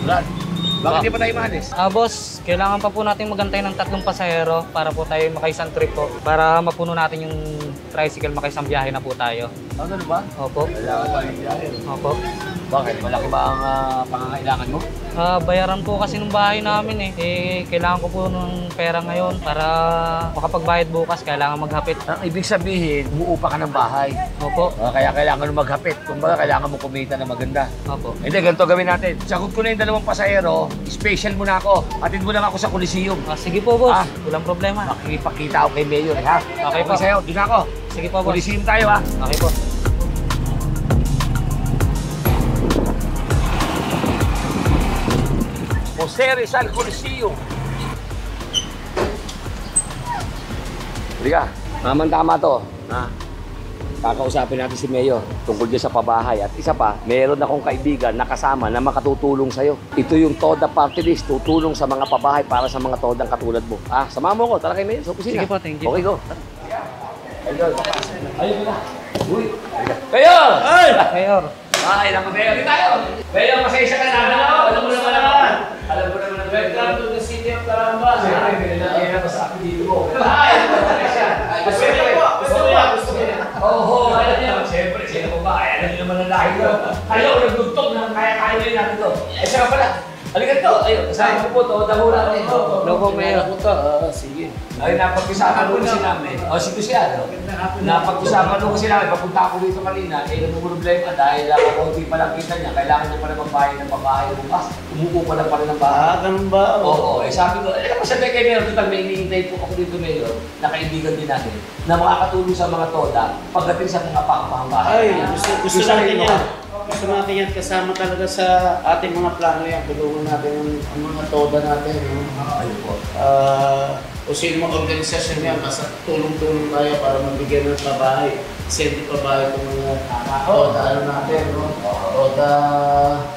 Brad, bakit di pa tayo maalis? Boss, kailangan pa po natin magantay ng 3 pasahero para po tayo makaisang trip po. Para mapuno natin yung tricycle, makaisang biyahe na po tayo. Ano ba? Opo. Kailangan pa yung biyahe. Opo. Bakit? Malaki ba ang pangangailangan mo? Bayaran po kasi ng bahay namin kailangan ko po ng pera ngayon para makapagbayad bukas, kailangan maghapit. Ang ibig sabihin, umuupa ka ng bahay. Opo. Kaya kailangan mo maghapit. Kumbaga, kailangan mo kumita na maganda. Opo. Hindi, ganito gawin natin. Sagot ko na yung 2 pasahero, special muna ako. Atid mo lang ako sa Coliseum. Sige po, boss. Walang problema. Makikipagkita ako kay Mayor, ha? Okay po. Sa'yo, doon ako. Sige po, boss. Coliseum tayo, ha? Okay po. Jose Rizal Coliseum. Halika, tama to. Kakausapin natin si Mayor tungkol dyan sa pabahay. At isa pa, meron akong kaibigan na kasama na makatutulong sa'yo. Ito yung TODA Party List, tutulong sa mga pabahay para sa mga todang katulad mo. Samahan mo ko, tara kay Mayor sa opisina. Sige po, thank you. Okay, go. Ayun na. Uy, Mayor! Ay! Mayor. Naku, Mayor, di tayo. Mayor, pasensya ka na. Alam mo naman ako. Alam mo naman ang welcome to the city of Caramba. Siyempre, pinagkakaya na sa apelido mo. Ay, pasensya. Gusto mo. Oo, alam niyo. Siyempre, sino ko ba? Alam niyo naman ang lahi ko. Ayaw, nagdugtog na kaya-kaya nyo natin to. Saka pala. Halika to. Ayun, kasama ko po to. Dahura natin to. Loko, Mayor. Sige. Ay, napag-usapan ko kasi namin. Sino siya, no? Napag-usapan ko kasi namin. Papunta ako dito kanina. Nagpo-problema dahil konti pa lang kita niya. Kailangan niya pa naman bahay ng pabahay bukas. Umupo pa lang ng bahay. Ganun ba? Oo. Sabi ko, napasabi kay Mayor, total may iniintay po ako dito, Mayor, na kaibigan din natin, na makakatulong sa mga toda pagdating sa mga pang bahay. Ay, gusto natin yan. Gusto natin yan kasama talaga sa ating mga plano yan. Tulungan natin ang mga toda natin. Ayun po. O sino mga organisasyon yan, basta tulong-tulong tayo para mabigyan ng pabahay. Send pabahay itong mga toda natin, no? Toda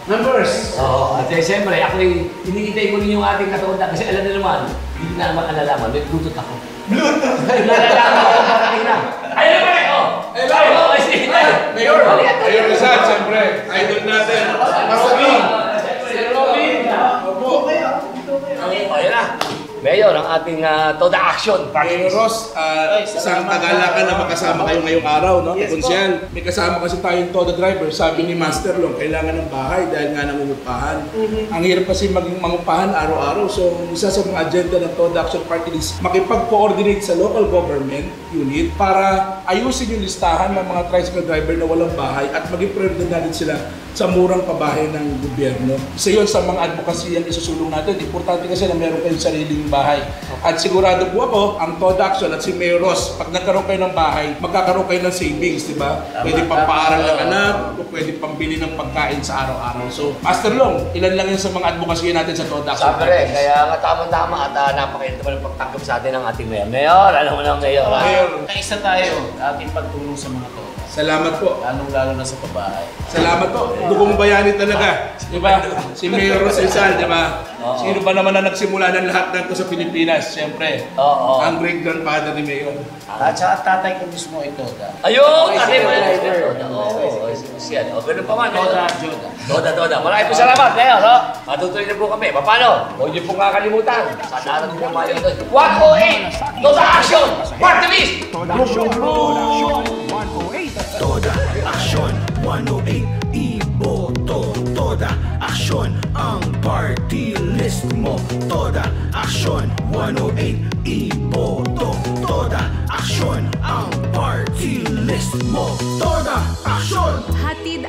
members. Oo. At siyempre, actually, hinihintay ko rin yung ating katoda kasi alam na naman, hindi na naman alalaman, may Bluetooth ako. Bluetooth? Nalalaman ako parating na. Ayun naman eh! Ayun! Mayor! Mayor Rizal, siyempre, idol natin. Robin! Si Robin! Opo. Ayun na. Mayor, ang ating Toda Action. Mayor Ross, isang kagalakan na makasama kayo ngayong araw, no? Kunsyan, may kasama kasi tayong Toda driver. Sabi ni Master Long, kailangan ng bahay dahil nga nangungupahan. Ang hirap kasi maging mangupahan araw-araw. So, isa sa mga agenda ng Toda Action Party List, makipag-coordinate sa local government unit para ayusin yung listahan ng mga tricycle driver na walang bahay at maging prioridad natin sila sa murang pabahay ng gobyerno. Isa yun sa mga advocacy ang isusulong natin. Importante kasi na meron kayong sariling bahay. At sigurado po ako, ang Toda Action at si Mayor Ross, pag nagkaroon kayo ng bahay, magkakaroon kayo ng savings, di ba? Pwede pampaaral ng anak, o pwede pambili ng pagkain sa araw-araw. So, Master Long, ilan lang yun sa mga advocacy natin sa Toda Action. Sabi kaya nga tama-tama at napakainit naman ang pagtanggap sa atin ng ating Mayor. Mayor, alam mo na Mayor. Mayor, Kaisa tayo, ating pagtulong sa mga toda. salamat po. Lalong-lalo na sa pabahay. Salamat po. Dugong bayani talaga. Di ba? Si Mayor Ross Rizal, di ba? Sino ba naman na nagsimula ng lahat ng ito sa Pilipinas? Siyempre, ang great grandfather ni Mayor. At saka tatay ko mismo ito. Ayun! Tatay mo yan! Oo, siya. Ganun pa man. Toda. Maraming po salamat, Mayor. Matutuloy na po kami. Paano? Huwag niyo pong kakalimutan. Sa darating po mayo ito. 108! Toda Action! Party List! Toda Action 108. Toda Action 108. Iboto Toda Action ang party list mo. Toda Action 108. Iboto Toda Action ang party list mo. Toda Action. Hatid